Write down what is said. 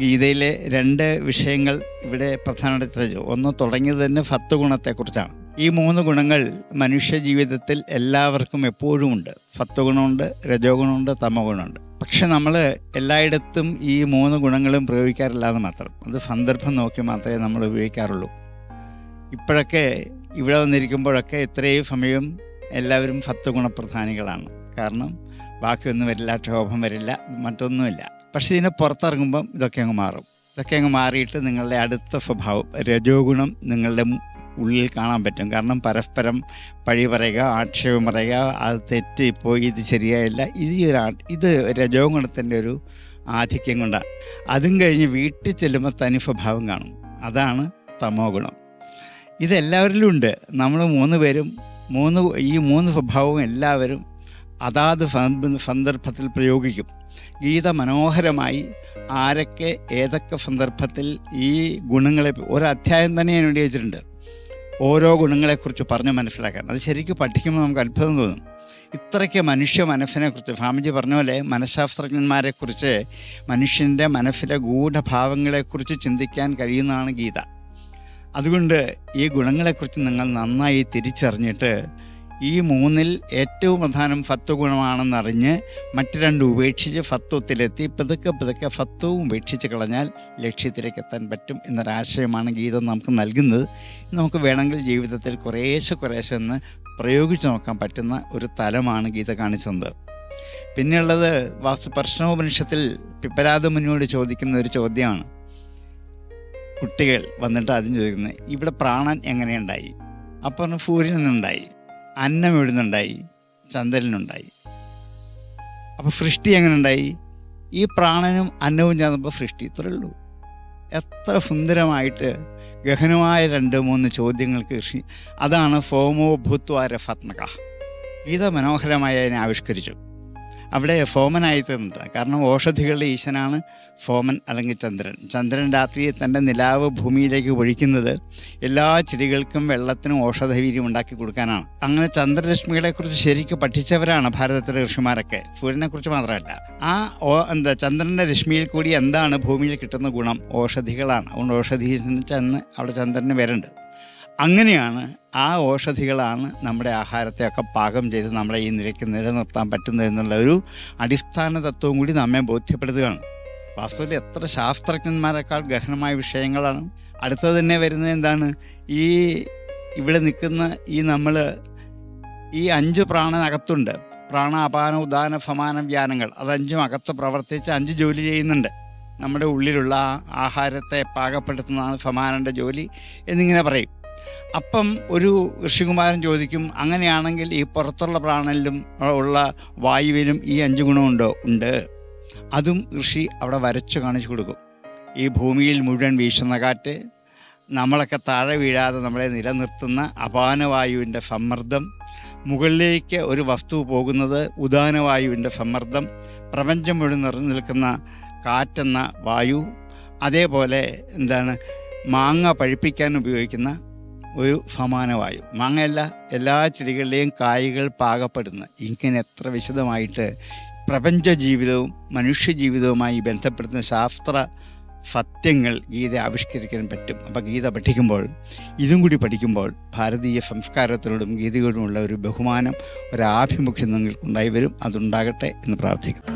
ഗീതയിലെ 2 വിഷയങ്ങൾ ഇവിടെ പ്രധാനമായിട്ട് ഒന്ന് തുടങ്ങിയത് തന്നെ 10 ഗുണത്തെക്കുറിച്ചാണ്. ഈ 3 ഗുണങ്ങൾ മനുഷ്യ ജീവിതത്തിൽ എല്ലാവർക്കും എപ്പോഴും ഉണ്ട്. 10 ഗുണമുണ്ട്, രജോ ഗുണമുണ്ട്, തമോ ഗുണമുണ്ട്. പക്ഷെ നമ്മൾ എല്ലായിടത്തും ഈ 3 ഗുണങ്ങളും പ്രയോഗിക്കാറില്ല എന്ന് മാത്രം. അത് സന്ദർഭം നോക്കി മാത്രമേ നമ്മൾ ഉപയോഗിക്കാറുള്ളൂ. ഇപ്പോഴൊക്കെ ഇവിടെ വന്നിരിക്കുമ്പോഴൊക്കെ ഇത്രയും സമയം എല്ലാവരും 10 ഗുണപ്രധാനികളാണ്. കാരണം ബാക്കിയൊന്നും വരില്ല, ക്ഷോഭം വരില്ല, മറ്റൊന്നുമില്ല. പക്ഷെ ഇതിനെ പുറത്തിറങ്ങുമ്പം ഇതൊക്കെ അങ്ങ് മാറും. ഇതൊക്കെ അങ്ങ് മാറിയിട്ട് നിങ്ങളുടെ അടുത്ത സ്വഭാവം രജോ ഗുണം നിങ്ങളുടെ ഉള്ളിൽ കാണാൻ പറ്റും. കാരണം പരസ്പരം പഴി പറയുക, ആക്ഷേപം പറയുക, അത് തെറ്റിപ്പോയി, ഇത് ശരിയായില്ല, ഇത് രജോ ഗുണത്തിൻ്റെ ഒരു ആധിക്യം കൊണ്ടാണ്. അതും കഴിഞ്ഞ് വീട്ടിൽ ചെല്ലുമ്പോൾ തനി സ്വഭാവം കാണും. അതാണ് തമോ ഗുണം. ഇതെല്ലാവരിലും ഉണ്ട്. നമ്മൾ 3 പേരും ഈ 3 സ്വഭാവവും എല്ലാവരും അതാത് സന്ദർഭത്തിൽ പ്രയോഗിക്കും. ഗീത മനോഹരമായി ആരൊക്കെ ഏതൊക്കെ സന്ദർഭത്തിൽ ഈ ഗുണങ്ങളെ ഒരധ്യായം തന്നെ ഞാൻ വേണ്ടി വെച്ചിട്ടുണ്ട്. ഓരോ ഗുണങ്ങളെക്കുറിച്ച് പറഞ്ഞ് മനസ്സിലാക്കാൻ. അത് ശരിക്കും പഠിക്കുമ്പോൾ നമുക്ക് അത്ഭുതം തോന്നും. ഇത്രയ്ക്ക് മനുഷ്യ മനസ്സിനെക്കുറിച്ച് സ്വാമിജി പറഞ്ഞ പോലെ മനഃശാസ്ത്രജ്ഞന്മാരെക്കുറിച്ച് മനുഷ്യൻ്റെ മനസ്സിലെ ഗൂഢഭാവങ്ങളെക്കുറിച്ച് ചിന്തിക്കാൻ കഴിയുന്നതാണ് ഗീത. അതുകൊണ്ട് ഈ ഗുണങ്ങളെക്കുറിച്ച് നിങ്ങൾ നന്നായി തിരിച്ചറിഞ്ഞിട്ട് ഈ 3-ൽ ഏറ്റവും പ്രധാനം സത്വഗുണമാണെന്നറിഞ്ഞ് മറ്റ് 2 ഉപേക്ഷിച്ച് സത്വത്തിലെത്തി പതുക്കെ സത്വവും ഉപേക്ഷിച്ച് കളഞ്ഞാൽ ലക്ഷ്യത്തിലേക്ക് എത്താൻ പറ്റും എന്നൊരാശയമാണ് ഗീത നമുക്ക് നൽകുന്നത്. നമുക്ക് വേണമെങ്കിൽ ജീവിതത്തിൽ കുറേശ്ശെ ഒന്ന് പ്രയോഗിച്ച് നോക്കാൻ പറ്റുന്ന ഒരു തലമാണ് ഗീത കാണിച്ചത്. പിന്നെയുള്ളത് പ്രശ്നോപനിഷത്തിൽ പിപ്പലാദ മുനിയോട് ചോദിക്കുന്ന ഒരു ചോദ്യമാണ്. കുട്ടികൾ വന്നിട്ട് ആദ്യം ചോദിക്കുന്നത്, ഇവിടെ പ്രാണൻ എങ്ങനെയുണ്ടായി? അപ്പോൾ സൂര്യനുണ്ടായി, അന്നം എവിടുന്നുണ്ടായി? ചന്ദ്രനുണ്ടായി. അപ്പോൾ സൃഷ്ടി എങ്ങനെ ഉണ്ടായി? ഈ പ്രാണനും അന്നവും ചേർന്നപ്പോൾ സൃഷ്ടി. ഇത്രയേ ഉള്ളൂ. എത്ര സുന്ദരമായിട്ട് ഗഹനമായ 2-3 ചോദ്യങ്ങൾക്ക് കൃഷി. അതാണ് സോമോ ഭൂത്വാ രസാത്മക. ഗീത മനോഹരമായി അതിനെ ആവിഷ്കരിച്ചു. അവിടെ സോമനായി തീർന്നിട്ട്. കാരണം ഓഷധികളുടെ ഈശനാണ് സോമൻ അല്ലെങ്കിൽ ചന്ദ്രൻ. ചന്ദ്രൻ രാത്രി തൻ്റെ നിലാവ് ഭൂമിയിലേക്ക് ഒഴിക്കുന്നത് എല്ലാ ചെടികൾക്കും വെള്ളത്തിനും ഔഷധവീര്യം ഉണ്ടാക്കി കൊടുക്കാനാണ്. അങ്ങനെ ചന്ദ്രരശ്മികളെക്കുറിച്ച് ശരിക്കും പഠിച്ചവരാണ് ഭാരതത്തിലെ ഋഷിമാരൊക്കെ. സൂര്യനെക്കുറിച്ച് മാത്രമല്ല. ആ ചന്ദ്രൻ്റെ രശ്മിയിൽ കൂടി എന്താണ് ഭൂമിയിൽ കിട്ടുന്ന ഗുണം? ഔഷധികളാണ്. അതുകൊണ്ട് ഔഷധി ചെന്ന് അവിടെ ചന്ദ്രന് വരുന്നുണ്ട്. അങ്ങനെയാണ് ആ ഔഷധികളാണ് നമ്മുടെ ആഹാരത്തെയൊക്കെ പാകം ചെയ്ത് നമ്മളെ ഈ നിലയ്ക്ക് നിലനിർത്താൻ പറ്റുന്നത് എന്നുള്ള ഒരു അടിസ്ഥാന തത്വവും കൂടി നമ്മെ ബോധ്യപ്പെടുത്തുകയാണ്. വാസ്തവത്തിൽ എത്ര ശാസ്ത്രജ്ഞന്മാരെക്കാൾ ഗഹനമായ വിഷയങ്ങളാണ്. അടുത്തത് തന്നെ വരുന്നത് എന്താണ്? ഇവിടെ നിൽക്കുന്ന നമ്മൾ ഈ 5 പ്രാണനകത്തുണ്ട്. പ്രാണ, അപാന, ഉദാന, സമാന, വ്യാനങ്ങൾ. അത് 5ഉം അകത്ത് പ്രവർത്തിച്ച് 5 ജോലി ചെയ്യുന്നുണ്ട്. നമ്മുടെ ഉള്ളിലുള്ള ആഹാരത്തെ പാകപ്പെടുത്തുന്നതാണ് സമാനൻ്റെ ജോലി എന്നിങ്ങനെ പറയും. അപ്പം ഒരു ഋഷികുമാരൻ ചോദിക്കും, അങ്ങനെയാണെങ്കിൽ ഈ പുറത്തുള്ള പ്രാണനിലും ഉള്ള വായുവിലും ഈ 5 ഗുണമുണ്ടോ? ഉണ്ട്. അതും ഋഷി അവിടെ വരച്ചു കാണിച്ചു കൊടുക്കും. ഈ ഭൂമിയിൽ മുഴുവൻ വീശുന്ന കാറ്റ്, നമ്മളൊക്കെ താഴെ വീഴാതെ നമ്മളെ നിലനിർത്തുന്ന അപാനവായുവിൻ്റെ സമ്മർദ്ദം, മുകളിലേക്ക് ഒരു വസ്തു പോകുന്നത് ഉദാനവായുവിൻ്റെ സമ്മർദ്ദം, പ്രപഞ്ചം മുഴുവൻ നിറഞ്ഞു നിൽക്കുന്ന കാറ്റെന്ന വായു, അതേപോലെ മാങ്ങ പഴുപ്പിക്കാൻ ഉപയോഗിക്കുന്ന ഒരു സമാനവായു. മാങ്ങയല്ല, എല്ലാ ചെടികളിലെയും കായ്കൾ പാകപ്പെടുന്ന. ഇങ്ങനെ എത്ര വിശദമായിട്ട് പ്രപഞ്ച ജീവിതവും മനുഷ്യജീവിതവുമായി ബന്ധപ്പെടുന്ന ശാസ്ത്ര സത്യങ്ങൾ ഗീത ആവിഷ്കരിക്കാൻ പറ്റും. അപ്പോൾ ഗീത പഠിക്കുമ്പോൾ, ഇതും കൂടി പഠിക്കുമ്പോൾ ഭാരതീയ സംസ്കാരത്തിനോടും ഗീതയോടുമുള്ള ഒരു ബഹുമാനം, ഒരാഭിമുഖ്യം നിങ്ങൾക്കുണ്ടായി വരും. അതുണ്ടാകട്ടെ എന്ന് പ്രാർത്ഥിക്കുന്നു.